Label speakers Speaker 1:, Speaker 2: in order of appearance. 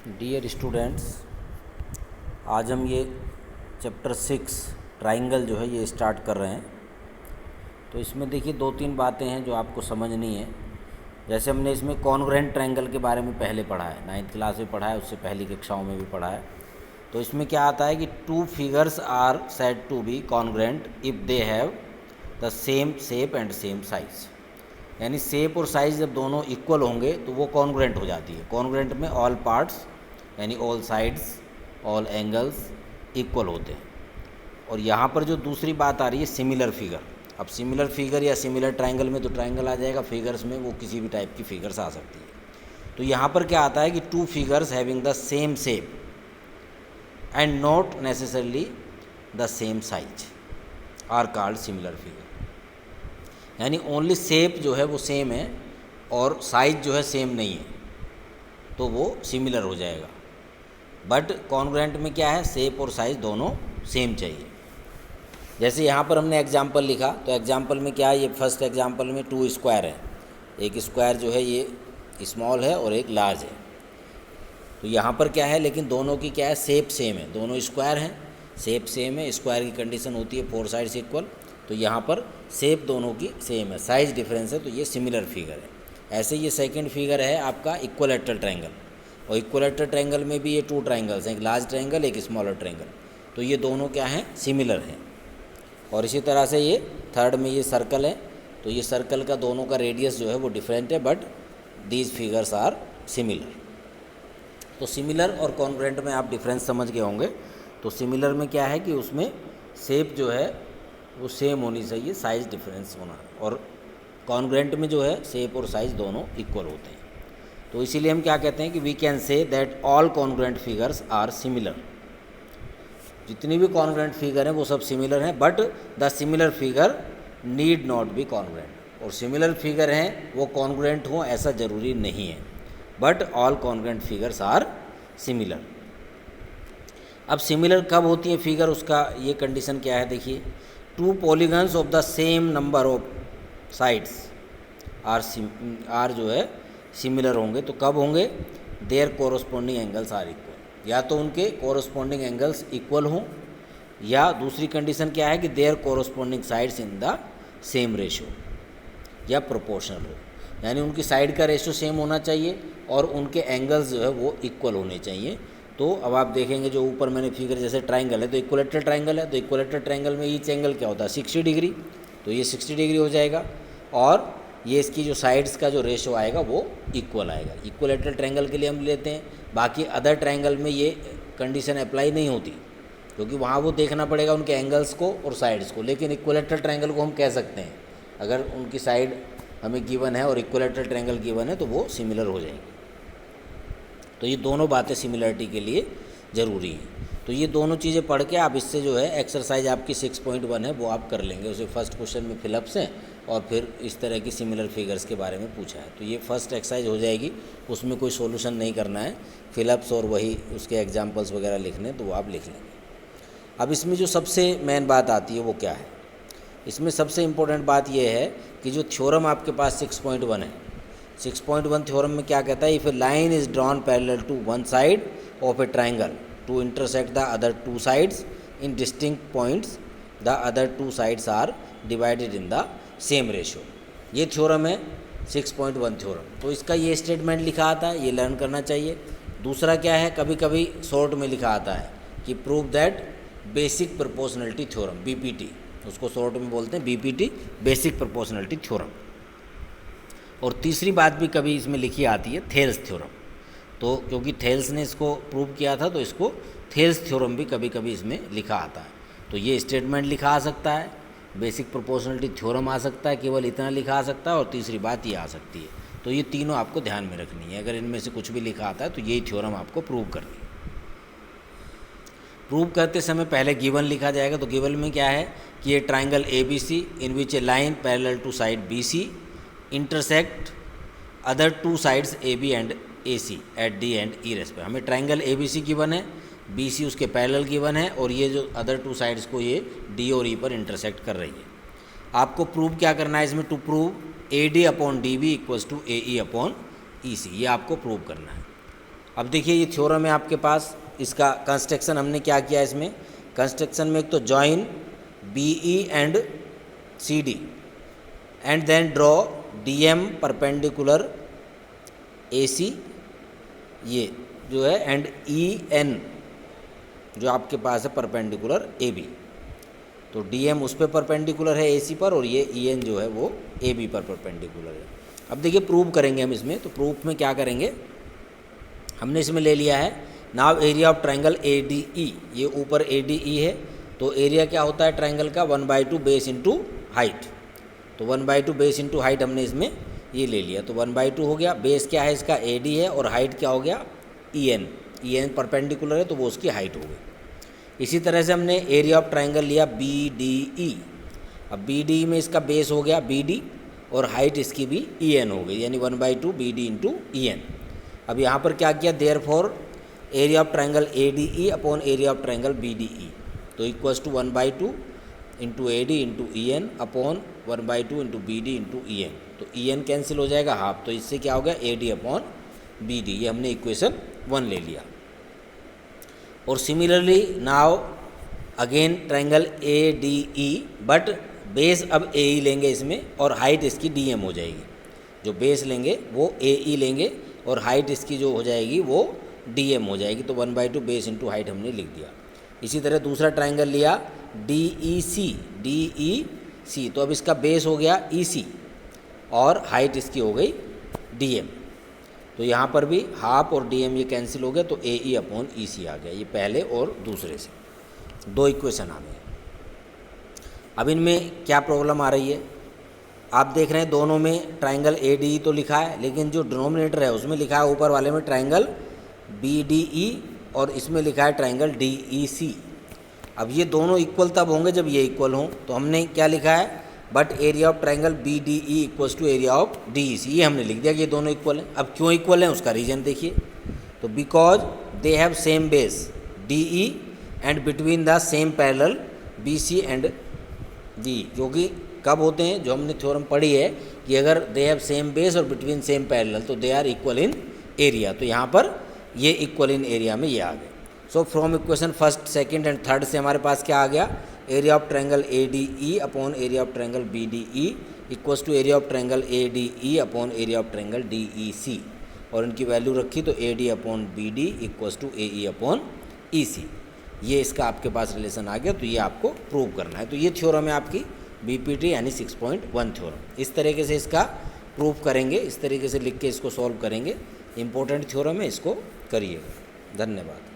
Speaker 1: Dear students, आज हम ये चैप्टर 6 ट्राइंगल जो है ये स्टार्ट कर रहे हैं। तो इसमें देखिए 2-3 बातें हैं जो आपको समझनी है। जैसे हमने इसमें कॉन्ग्रुएंट ट्राइंगल के बारे में पहले पढ़ा है, 9th क्लास में पढ़ा है, उससे पहली कक्षाओं में भी पढ़ा है। तो इसमें क्या आता है कि two figures are said to be congruent if they have the same shape and same size. यानी शेप और साइज़ जब दोनों इक्वल होंगे तो वो कॉन्ग्रुएंट हो जाती है। कॉन्ग्रुएंट में ऑल पार्ट्स यानी all sides, all angles equal होते हैं। और यहाँ पर जो दूसरी बात आ रही है सिमिलर फिगर। अब सिमिलर फिगर या सिमिलर ट्राइंगल में तो ट्राइंगल आ जाएगा, फिगर्स में वो किसी भी टाइप की फिगर्स आ सकती है। तो यहाँ पर क्या आता है कि two figures having the same shape and not necessarily the same size are called similar figure. यानी ओनली शेप जो है वो सेम है और साइज जो है सेम नहीं है, तो वो सिमिलर हो जाएगा। बट कॉन्ग्रुएंट में क्या है, शेप और साइज दोनों सेम चाहिए। जैसे यहाँ पर हमने एग्जाम्पल लिखा, तो एग्जाम्पल में क्या है, ये फर्स्ट एग्जाम्पल में 2 स्क्वायर है। एक स्क्वायर जो है ये स्मॉल है और एक लार्ज है। तो यहाँ पर क्या है, लेकिन दोनों की क्या है, शेप सेम है। दोनों स्क्वायर हैं, शेप सेम है। स्क्वायर की कंडीशन होती है 4 साइड्स इक्वल। तो यहाँ पर शेप दोनों की सेम है, साइज डिफरेंस है, तो ये सिमिलर फिगर है। ऐसे ये सेकंड फिगर है आपका इक्विलैटरल ट्रायंगल। और इक्विलैटरल ट्रायंगल में भी ये 2 ट्रायंगल्स हैं, एक लार्ज ट्रायंगल एक स्मॉलर ट्रायंगल। तो ये दोनों क्या हैं, सिमिलर हैं। और इसी तरह से ये थर्ड में ये सर्कल है, तो ये सर्कल का दोनों का रेडियस जो है वो डिफरेंट है, but these figures are similar. तो सिमिलर और कॉन्ग्रुएंट में आप डिफरेंस समझ गए होंगे। तो सिमिलर में क्या है कि उसमें शेप जो है वो सेम होनी चाहिए, साइज डिफरेंस होना। और कॉन्ग्रुएंट में जो है शेप और साइज दोनों इक्वल होते हैं। तो इसीलिए हम क्या कहते हैं कि we can say that all congruent figures are similar. जितनी भी कॉन्ग्रुएंट फिगर हैं वो सब सिमिलर हैं, but the similar figure need not be congruent. और सिमिलर फिगर हैं वो कॉन्ग्रुएंट हों ऐसा ज़रूरी नहीं है, but all congruent figures are similar. अब सिमिलर कब होती है फिगर, उसका ये कंडीशन क्या है, देखिए। 2 polygons of the same number of sides are जो है सिमिलर होंगे। तो कब होंगे, their corresponding angles are equal. या तो उनके कोरोस्पोंडिंग एंगल्स इक्वल हों, या दूसरी कंडीशन क्या है कि their corresponding sides in the same ratio या प्रोपोर्शनल हो। यानी उनकी साइड का रेशो सेम होना चाहिए और उनके एंगल्स जो है वो इक्वल होने चाहिए। तो अब आप देखेंगे जो ऊपर मैंने फिगर, जैसे ट्राइंगल है तो इक्विलैटरल ट्राइंगल है, तो इक्विलैटरल ट्राइंगल में ईच एंगल क्या होता है, 60 डिग्री। तो ये 60 डिग्री हो जाएगा, और ये इसकी जो साइड्स का जो रेशो आएगा वो इक्वल आएगा। इक्विलैटरल ट्रायंगल के लिए हम लेते हैं। बाकी अदर ट्रायंगल में ये कंडीशन अप्लाई नहीं होती, क्योंकि वहाँ वो देखना पड़ेगा उनके एंगल्स को और साइड्स को। लेकिन इक्विलैटरल ट्रायंगल को हम कह सकते हैं, अगर उनकी साइड हमें गिवन है और इक्विलैटरल ट्रायंगल गिवन है तो वो सिमिलर हो जाएंगे। तो ये दोनों बातें सिमिलरिटी के लिए ज़रूरी हैं। तो ये दोनों चीज़ें पढ़ के आप इससे जो है एक्सरसाइज आपकी 6.1 है वो आप कर लेंगे। उसे फर्स्ट क्वेश्चन में फिलअप्स हैं और फिर इस तरह की सिमिलर फिगर्स के बारे में पूछा है। तो ये फर्स्ट एक्सरसाइज हो जाएगी, उसमें कोई सॉल्यूशन नहीं करना है, फिलअप्स और वही उसके एग्जांपल्स वगैरह लिखने, तो वो आप लिख लेंगे। अब इसमें जो सबसे मेन बात आती है वो क्या है, इसमें सबसे इम्पोर्टेंट बात यह है कि जो थ्योरम आपके पास 6.1 है, 6.1 थ्योरम में क्या कहता है, if a line is drawn parallel to one side of a triangle to intersect the other 2 sides in distinct points, the other 2 sides are divided in the same ratio. ये theorem है 6.1 theorem. तो इसका ये statement लिखा आता है, ये learn करना चाहिए। दूसरा क्या है, कभी कभी शॉर्ट में लिखा आता है कि prove that basic proportionality theorem, BPT, उसको शॉर्ट में बोलते हैं बीपीटी, बेसिक प्रोपोर्शनलिटी थ्योरम। और तीसरी बात भी कभी इसमें लिखी आती है, थेल्स थ्योरम। तो क्योंकि थेल्स ने इसको प्रूव किया था तो इसको थेल्स थ्योरम भी कभी कभी इसमें लिखा आता है। तो ये स्टेटमेंट लिखा आ सकता है, बेसिक प्रोपोर्शनलिटी थ्योरम आ सकता है, केवल इतना लिखा आ सकता है, और तीसरी बात ये आ सकती है। तो ये तीनों आपको ध्यान में रखनी है। अगर इनमें से कुछ भी लिखा आता है तो यही थ्योरम आपको प्रूव करनी है। प्रूव करते समय पहले गिवन लिखा जाएगा। तो गिवन में क्या है कि ये triangle ABC in which a line parallel to side BC intersect other 2 sides AB and AC at D and E respect. हमें ट्राइंगल ABC गिवन है, BC उसके पैरेलल गिवन है, और ये जो अदर 2 साइड्स को ये D और E पर इंटरसेक्ट कर रही है। आपको प्रूव क्या करना है इसमें, to prove AD upon DB equals to AE upon EC, ये आपको प्रूव करना है। अब देखिए ये थ्योरम है आपके पास, इसका कंस्ट्रक्शन हमने क्या किया इसमें, कंस्ट्रक्शन में एक तो join B E and C D and then draw D M perpendicular A C, ये जो है, एंड ई एन जो आपके पास है परपेंडिकुलर ए बी। तो डी एम उस पर परपेंडिकुलर है ए सी पर, और ये ई एन जो है वो ए बी पर परपेंडिकुलर है। अब देखिए प्रूव करेंगे हम इसमें, तो प्रूफ में क्या करेंगे, हमने इसमें ले लिया है now area of triangle A D ई, ये ऊपर ए डी ई है, तो एरिया क्या होता है ट्रायंगल का, 1/2 बेस इंटू हाइट। तो 1/2 बेस इंटू हाइट हमने इसमें ये ले लिया, तो 1/2 हो गया। बेस क्या है इसका, ए डी है, और हाइट क्या हो गया, ई एन परपेंडिकुलर है तो वो उसकी हाइट हो गई। इसी तरह से हमने एरिया ऑफ ट्रायंगल लिया बी डी ई, अब बी डी में इसका बेस हो गया बी डी, और हाइट इसकी भी ई एन हो गई, यानी 1/2 B D into E N. अब यहाँ पर क्या किया, therefore area of triangle A D E upon area of triangle B D E, तो equals to 1/2 into A D into E N upon 1/2 into B D into E N. तो E N cancel हो जाएगा half, तो इससे क्या हो गया A D upon B D, ये हमने इक्वेशन 1 ले लिया। और similarly now again triangle A D E, but base अब ए ई लेंगे इसमें, और हाइट इसकी डी एम हो जाएगी। जो बेस लेंगे वो ए ई लेंगे, और हाइट इसकी जो हो जाएगी वो डी एम हो जाएगी, तो 1/2 बेस इंटू हाइट हमने लिख दिया। इसी तरह दूसरा ट्रायंगल लिया डी ई सी, तो अब इसका बेस हो गया ई सी, और हाइट इसकी हो गई डी एम। तो यहाँ पर भी हाफ और डी एम ये कैंसिल हो गया, तो ए ई अपॉन ई सी आ गया, ये पहले और दूसरे से 2 इक्वेशन आ गए। अब इनमें क्या प्रॉब्लम आ रही है, आप देख रहे हैं दोनों में ट्रायंगल ए डी ई तो लिखा है, लेकिन जो डिनोमिनेटर है उसमें लिखा है ऊपर वाले में ट्रायंगल बी डी ई, और इसमें लिखा है ट्रायंगल डी ई सी। अब ये दोनों इक्वल तब होंगे जब ये इक्वल हों, तो हमने क्या लिखा है, but area of triangle B D E equals to area of D E C, ये हमने लिख दिया कि ये दोनों इक्वल हैं। अब क्यों इक्वल हैं उसका रीज़न देखिए, तो because they have same base D E and between the same parallel B C and D, क्योंकि कब होते हैं, जो हमने थ्योरम पढ़ी है कि अगर दे हैव सेम बेस और बिटवीन सेम पैरेलल, तो they are equal in area. तो यहाँ पर ये इक्वल इन एरिया में ये आ गए। So from equation first, second and third से हमारे पास क्या आ गया, area of triangle A D E upon area of triangle B D E equals to area of triangle A D E upon area of triangle D E C, और इनकी value रखी तो A D upon B D equals to A E upon E C. ये इसका आपके पास relation आ गया, तो ये आपको प्रूव करना है। तो ये थ्योरम है आपकी बीपीटी यानी 6.1 थ्योरम। इस तरीके से इसका प्रूफ करेंगे, इस तरीके से लिख के इसको सॉल्व करेंगे। इंपॉर्टेंट थ्योरम है, इसको करिएगा। धन्यवाद।